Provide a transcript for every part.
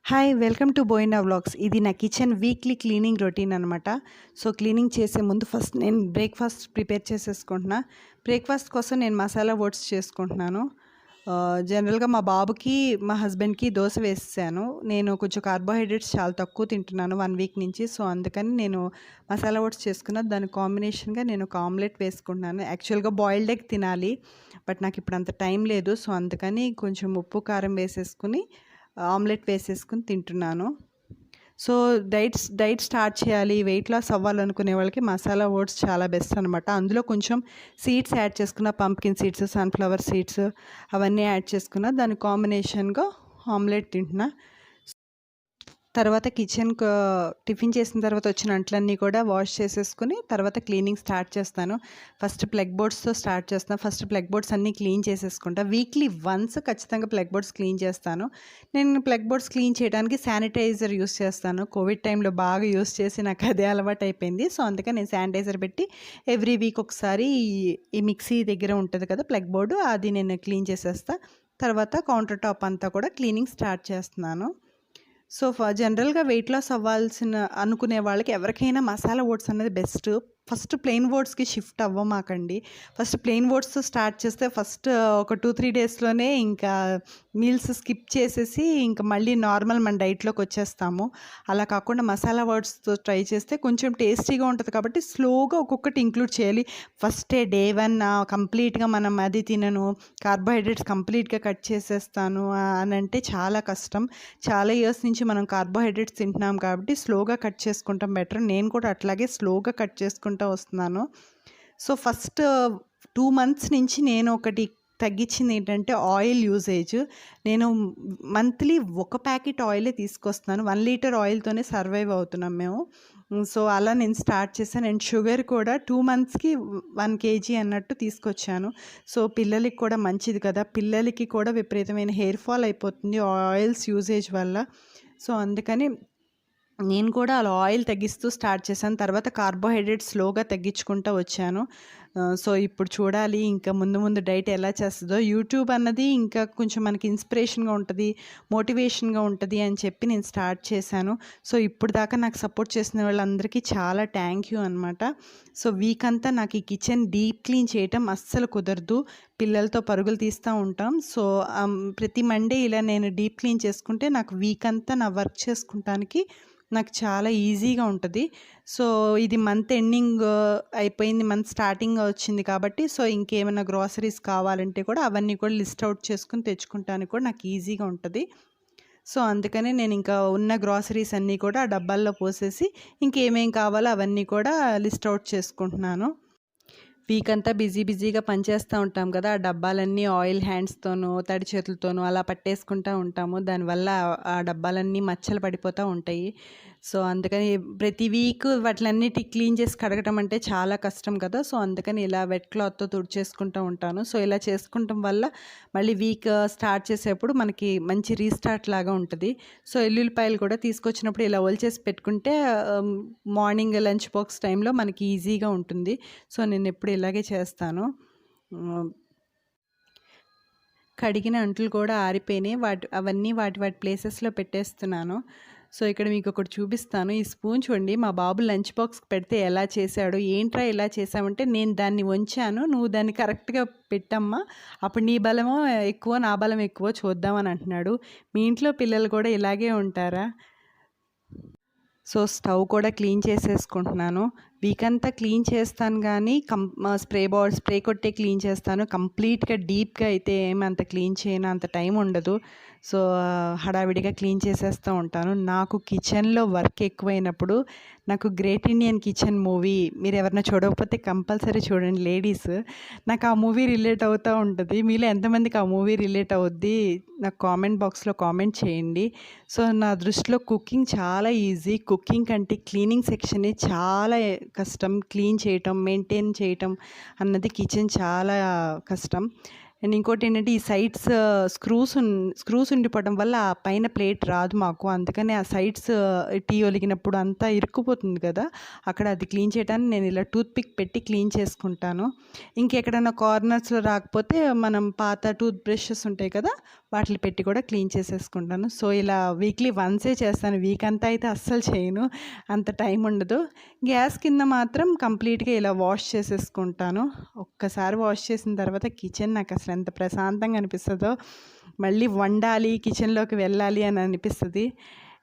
Hi welcome to Boyina vlogs. ఇది నా kitchen weekly cleaning routine అనమాట. సో క్లీనింగ్ చేసే ముందు ఫస్ట్ నేను బ్రేక్ఫాస్ట్ ప్రిపేర్ చేసేసుకుంటున్నా. బ్రేక్ఫాస్ట్ కోసం నేను మసాలా ఓట్స్ చేసుకుంటున్నాను. జనరల్గా మా బాబుకి మా హస్బెండ్కి దోశ వేసేసాను. నేను కొంచెం కార్బోహైడ్రేట్స్ చాలా తక్కువ తింటున్నాను 1 వీక్ నుంచి. సో అందుకని నేను మసాలా ఓట్స్ చేసుకున్న దానికి కాంబినేషన్గా నేను ఒక ఆమ్లెట్ వేసుకుంటున్నాను. యాక్చువల్గా బాయిల్డ్ ఎగ్ తినాలి, బట్ నాకు ఇప్పుడు అంత టైం లేదు. సో అందుకని కొంచెం ఉప్పు కారం వేసేసుకుని ఆమ్లెట్ వేసేసుకుని తింటున్నాను. సో డైట్ స్టార్ట్ చేయాలి, వెయిట్ లాస్ అవ్వాలనుకునే వాళ్ళకి మసాలా ఓట్స్ చాలా బెస్ట్ అనమాట. అందులో కొంచెం సీడ్స్ యాడ్ చేసుకున్న, పంప్కిన్ సీడ్స్, సన్ఫ్లవర్ సీడ్స్ అవన్నీ యాడ్ చేసుకున్న దాని కాంబినేషన్గా ఆమ్లెట్ తింటున్నా. తర్వాత టిఫిన్ చేసిన తర్వాత వచ్చిన అంట్లన్నీ కూడా వాష్ చేసేసుకుని తర్వాత క్లీనింగ్ స్టార్ట్ చేస్తాను. ఫస్ట్ ప్లగ్ బోర్డ్స్తో స్టార్ట్ చేస్తాను. ఫస్ట్ ప్లగ్ బోర్డ్స్ అన్నీ క్లీన్ చేసేసుకుంటా. వీక్లీ వన్స్ ఖచ్చితంగా ప్లగ్ బోర్డ్స్ క్లీన్ చేస్తాను. నేను ప్లగ్ బోర్డ్స్ క్లీన్ చేయడానికి శానిటైజర్ యూస్ చేస్తాను. కోవిడ్ టైంలో బాగా యూస్ చేసి నాకు అదే అలవాటు అయిపోయింది. సో అందుకని నేను శానిటైజర్ పెట్టి ఎవ్రీ వీక్ ఒకసారి ఈ మిక్సీ దగ్గర ఉంటుంది కదా ప్లగ్ బోర్డు, అది నేను క్లీన్ చేసేస్తా. తర్వాత కౌంటర్ టాప్ అంతా కూడా క్లీనింగ్ స్టార్ట్ చేస్తున్నాను. సో జనరల్గా వెయిట్ లాస్ అనుకునే వాళ్ళకి ఎవరికైనా మసాలా ఓట్స్ అనేది బెస్ట్. ఫస్ట్ ప్లెయిన్ ఓట్స్కి షిఫ్ట్ అవ్వమాకండి. ఫస్ట్ ప్లెయిన్ ఓట్స్తో స్టార్ట్ చేస్తే ఫస్ట్ ఒక 2-3 డేస్లోనే ఇంకా మీల్స్ స్కిప్ చేసేసి ఇంకా మళ్ళీ నార్మల్ మన డైట్లోకి వచ్చేస్తాము. అలా కాకుండా మసాలా ఓట్స్తో ట్రై చేస్తే కొంచెం టేస్టీగా ఉంటుంది కాబట్టి స్లోగా ఒక్కొక్కటి ఇంక్లూడ్ చేయాలి. ఫస్ట్ డే 1 కంప్లీట్గా మనం అది తినను, కార్బోహైడ్రేట్స్ కంప్లీట్గా కట్ చేసేస్తాను అని అంటే చాలా కష్టం. చాలా ఇయర్స్ నుంచి మనం కార్బోహైడ్రేట్స్ తింటున్నాం కాబట్టి స్లోగా కట్ చేసుకుంటాం బెటర్. నేను కూడా అట్లాగే స్లోగా కట్ చేసుకుంటూ వస్తున్నాను. సో ఫస్ట్ 2 months నుంచి నేను ఒకటి తగ్గించింది ఏంటంటే ఆయిల్ యూసేజ్. నేను మంత్లీ 1 ప్యాకెట్ ఆయిలే తీసుకొస్తున్నాను. 1 లీటర్ ఆయిల్తోనే సర్వైవ్ అవుతున్నాం మేము. సో అలా నేను స్టార్ట్ చేశాను. అండ్ షుగర్ కూడా 2 monthsకి 1 kg అన్నట్టు తీసుకొచ్చాను. సో పిల్లలకి కూడా మంచిది కదా, పిల్లలకి కూడా విపరీతమైన హెయిర్ ఫాల్ అయిపోతుంది ఆయిల్స్ యూసేజ్ వల్ల. సో అందుకని నేను కూడా అలా ఆయిల్ తగ్గిస్తూ స్టార్ట్ చేశాను. తర్వాత కార్బోహైడ్రేట్స్ స్లోగా తగ్గించుకుంటూ వచ్చాను. సో ఇప్పుడు చూడాలి ఇంకా ముందు డైట్ ఎలా చేస్తుందో. యూట్యూబ్ అన్నది ఇంకా కొంచెం మనకి ఇన్స్పిరేషన్గా ఉంటుంది, మోటివేషన్గా ఉంటుంది అని చెప్పి నేను స్టార్ట్ చేశాను. సో ఇప్పుడు దాకా నాకు సపోర్ట్ చేసిన వాళ్ళందరికీ చాలా థ్యాంక్ యూ అనమాట. సో వీక్ అంతా నాకు ఈ కిచెన్ డీప్ క్లీన్ చేయటం అస్సలు కుదరదు. పిల్లలతో పరుగులు తీస్తూ ఉంటాం. సో ప్రతి మండే ఇలా నేను డీప్ క్లీన్ చేసుకుంటే నాకు వీక్ అంతా నా వర్క్ చేసుకుంటానికి నాకు చాలా ఈజీగా ఉంటుంది. సో ఇది మంత్ ఎండింగ్ అయిపోయింది, మంత్ స్టార్టింగ్ వచ్చింది కాబట్టి సో ఇంకేమైనా గ్రాసరీస్ కావాలంటే కూడా అవన్నీ కూడా లిస్ట్ అవుట్ చేసుకుని తెచ్చుకుంటానికి కూడా నాకు ఈజీగా ఉంటుంది. సో అందుకనే నేను ఇంకా ఉన్న గ్రాసరీస్ అన్నీ కూడా ఆ డబ్బాల్లో పోసేసి ఇంకేమేం కావాలో అవన్నీ కూడా లిస్ట్ అవుట్ చేసుకుంటున్నాను. వీక్ అంతా బిజీగా పనిచేస్తూ ఉంటాం కదా, ఆ డబ్బాలన్నీ ఆయిల్ హ్యాండ్స్తోనూ తడి చేతులతోనూ అలా పట్టేసుకుంటూ ఉంటాము. దానివల్ల ఆ డబ్బాలన్నీ మచ్చలు పడిపోతూ ఉంటాయి. సో అందుకని ప్రతి వీక్ వాటిలన్నిటి క్లీన్ చేసి కడగటం అంటే చాలా కష్టం కదా. సో అందుకని ఇలా వెట్ క్లాత్తో తుడిచేసుకుంటూ ఉంటాను. సో ఇలా చేసుకుంటాం వల్ల మళ్ళీ వీక్ స్టార్ట్ చేసేప్పుడు మనకి మంచి రీస్టార్ట్ లాగా ఉంటుంది. సో ఎల్లుల్లిపాయలు కూడా తీసుకొచ్చినప్పుడు ఇలా ఒలిచేసి పెట్టుకుంటే మార్నింగ్ లంచ్ బాక్స్ టైంలో మనకి ఈజీగా ఉంటుంది. సో నేను ఎప్పుడు ఇలాగే చేస్తాను. కడిగిన అంట్లు కూడా ఆరిపోయినాయి. అవన్నీ వాటి ప్లేసెస్లో పెట్టేస్తున్నాను. సో ఇక్కడ మీకు ఒకటి చూపిస్తాను. ఈ స్పూన్ చూడండి, మా బాబు లంచ్ బాక్స్కి పెడితే ఎలా చేశాడు. ఏంట్రా ఇలా చేసామంటే, నేను దాన్ని వంచాను, నువ్వు దాన్ని కరెక్ట్గా పెట్టమ్మా, అప్పుడు నీ బలమో ఎక్కువ నా బలం ఎక్కువ చూద్దామని అంటున్నాడు. మీ ఇంట్లో పిల్లలు కూడా ఇలాగే ఉంటారా? సో స్టవ్ కూడా క్లీన్ చేసేసుకుంటున్నాను. వీక్ అంతా క్లీన్ చేస్తాను కానీ స్ప్రే కొట్టే క్లీన్ చేస్తాను. కంప్లీట్గా డీప్గా అయితే ఏమంత క్లీన్ చేయను, అంత టైం ఉండదు. సో హడావిడిగా క్లీన్ చేసేస్తూ ఉంటాను. నాకు కిచెన్లో వర్క్ ఎక్కువైనప్పుడు నాకు గ్రేట్ ఇండియన్ కిచెన్ మూవీ మీరు ఎవరైనా చూడకపోతే కంపల్సరీ చూడండి లేడీస్. నాకు ఆ మూవీ రిలేట్ అవుతూ ఉంటుంది. మీలో ఎంతమందికి ఆ మూవీ రిలేట్ అవుద్ది నాకు కామెంట్ బాక్స్లో కామెంట్ చేయండి. సో నా దృష్టిలో కుకింగ్ చాలా ఈజీ. కుకింగ్ కంటే క్లీనింగ్ సెక్షనే చాలా కష్టం. క్లీన్ చేయటం, మెయింటైన్ చేయటం అన్నది కిచెన్ చాలా కష్టం. అండ్ ఇంకోటి ఏంటంటే ఈ సైడ్స్ స్క్రూస్ ఉండిపోవడం వల్ల ఆ పైన ప్లేట్ రాదు మాకు. అందుకని ఆ సైడ్స్ టీ ఒలిగినప్పుడు అంతా ఇరుక్కుపోతుంది కదా, అక్కడ అది క్లీన్ చేయడానికి నేను ఇలా టూత్పిక్ పెట్టి క్లీన్ చేసుకుంటాను. ఇంకెక్కడైనా కార్నర్స్లో రాకపోతే మనం పాత టూత్ బ్రషెస్ ఉంటాయి కదా, వాటిని పెట్టి కూడా క్లీన్ చేసేసుకుంటాను. సో ఇలా వీక్లీ వన్సే చేస్తాను, వీక్ అంతా అయితే అస్సలు చేయను, అంత టైం ఉండదు. గ్యాస్ కింద మాత్రం కంప్లీట్గా ఇలా వాష్ చేసేసుకుంటాను. ఒక్కసారి వాష్ చేసిన తర్వాత కిచెన్ నాకు అసలు ఎంత ప్రశాంతంగా అనిపిస్తుందో, మళ్ళీ వండాలి కిచెన్లోకి వెళ్ళాలి అని అనిపిస్తుంది.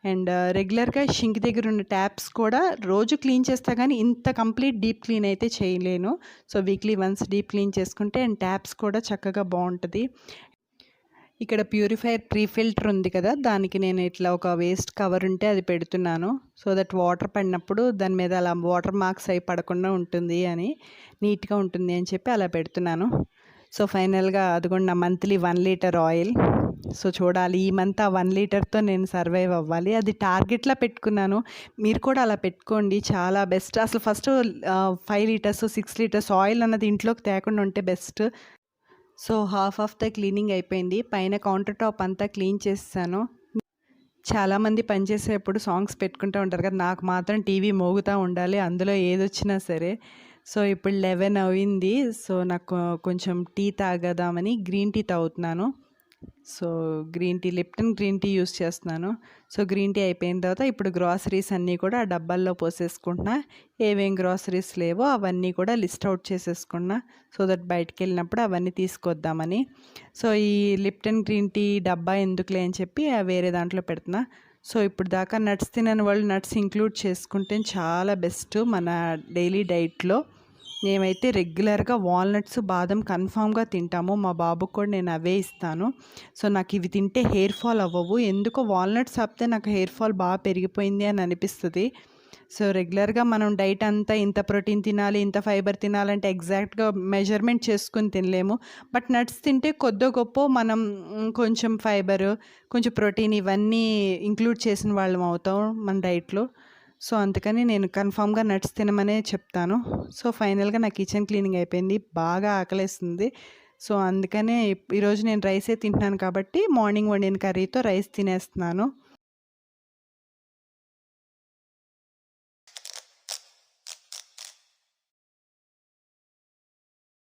అండ్ రెగ్యులర్గా షింక్ దగ్గర ఉన్న ట్యాప్స్ కూడా రోజు క్లీన్ చేస్తా, కానీ ఇంత కంప్లీట్ డీప్ క్లీన్ అయితే చేయలేను. So weekly once deep clean చేసుకుంటే అండ్ ట్యాప్స్ కూడా చక్కగా బాగుంటుంది. ఇక్కడ ప్యూరిఫైయర్ ప్రీ ఫిల్టర్ ఉంది కదా, దానికి నేను ఇట్లా ఒక వేస్ట్ కవర్ ఉంటే అది పెడుతున్నాను. సో దట్ వాటర్ పడినప్పుడు దాని మీద అలా వాటర్ మార్క్స్ అయి పడకుండా ఉంటుంది అని, నీట్గా ఉంటుంది అని చెప్పి అలా పెడుతున్నాను. సో ఫైనల్గా అదిగోండి నా మంత్లీ 1 లీటర్ ఆయిల్. సో చూడాలి, ఈ మంత్ ఆ 1 లీటర్తో నేను సర్వైవ్ అవ్వాలి, అది టార్గెట్లా పెట్టుకున్నాను. మీరు కూడా అలా పెట్టుకోండి, చాలా బెస్ట్. అసలు ఫస్ట్ 5 లీటర్స్ 6 లీటర్స్ ఆయిల్ అన్నది ఇంట్లోకి తేకుండా ఉంటే best. So half of the cleaning అయిపోయింది. పైన కౌంటర్ టాప్ అంతా క్లీన్ చేసేసాను. చాలామంది పనిచేసేటప్పుడు సాంగ్స్ పెట్టుకుంటూ ఉంటారు కదా, నాకు మాత్రం టీవీ మోగుతూ ఉండాలి, అందులో ఏదొచ్చినా సరే. సో ఇప్పుడు 11 అయింది. సో నాకు కొంచెం టీ తాగదామని గ్రీన్ టీ తాగుతున్నాను. So green tea, Lipton green tea use చేస్తున్నాను. సో గ్రీన్ టీ అయిపోయిన తర్వాత ఇప్పుడు గ్రాసరీస్ అన్నీ కూడా ఆ డబ్బాల్లో పోసేసుకుంటున్నా. ఏమేం గ్రాసరీస్ లేవో అవన్నీ కూడా లిస్ట్ అవుట్ చేసేసుకున్నా, సో దట్ బయటికి వెళ్ళినప్పుడు అవన్నీ తీసుకొద్దామని. సో ఈ లిప్టన్ గ్రీన్ టీ డబ్బా ఎందుకులే అని చెప్పి వేరే దాంట్లో పెడుతున్నా. సో ఇప్పుడు దాకా నట్స్ తినని వాళ్ళు నట్స్ ఇంక్లూడ్ చేసుకుంటే చాలా బెస్ట్ మన డైలీ డైట్లో. మేమైతే రెగ్యులర్గా వాల్నట్స్, బాదం కన్ఫామ్గా తింటాము. మా బాబుకు కూడా నేను అవే ఇస్తాను. సో నాకు ఇవి తింటే హెయిర్ ఫాల్ అవ్వవు, ఎందుకో వాల్నట్స్ ఆపితే నాకు హెయిర్ ఫాల్ బాగా పెరిగిపోయింది అని అనిపిస్తుంది. సో రెగ్యులర్గా మనం డైట్ అంతా ఇంత ప్రోటీన్ తినాలి, ఇంత ఫైబర్ తినాలంటే ఎగ్జాక్ట్గా మెజర్మెంట్ చేసుకుని తినలేము. బట్ నట్స్ తింటే కొద్దో గొప్ప మనం కొంచెం ఫైబరు, కొంచెం ప్రోటీన్ ఇవన్నీ ఇంక్లూడ్ చేసిన వాళ్ళం అవుతాం మన డైట్లో. సో అందుకని నేను కన్ఫామ్గా నట్స్ తినమనే చెప్తాను. సో ఫైనల్గా నా కిచెన్ క్లీనింగ్ అయిపోయింది, బాగా ఆకలేస్తుంది. సో అందుకనే ఈరోజు నేను రైసే తింటున్నాను కాబట్టి మార్నింగ్ వండిన కర్రీతో రైస్ తినేస్తున్నాను.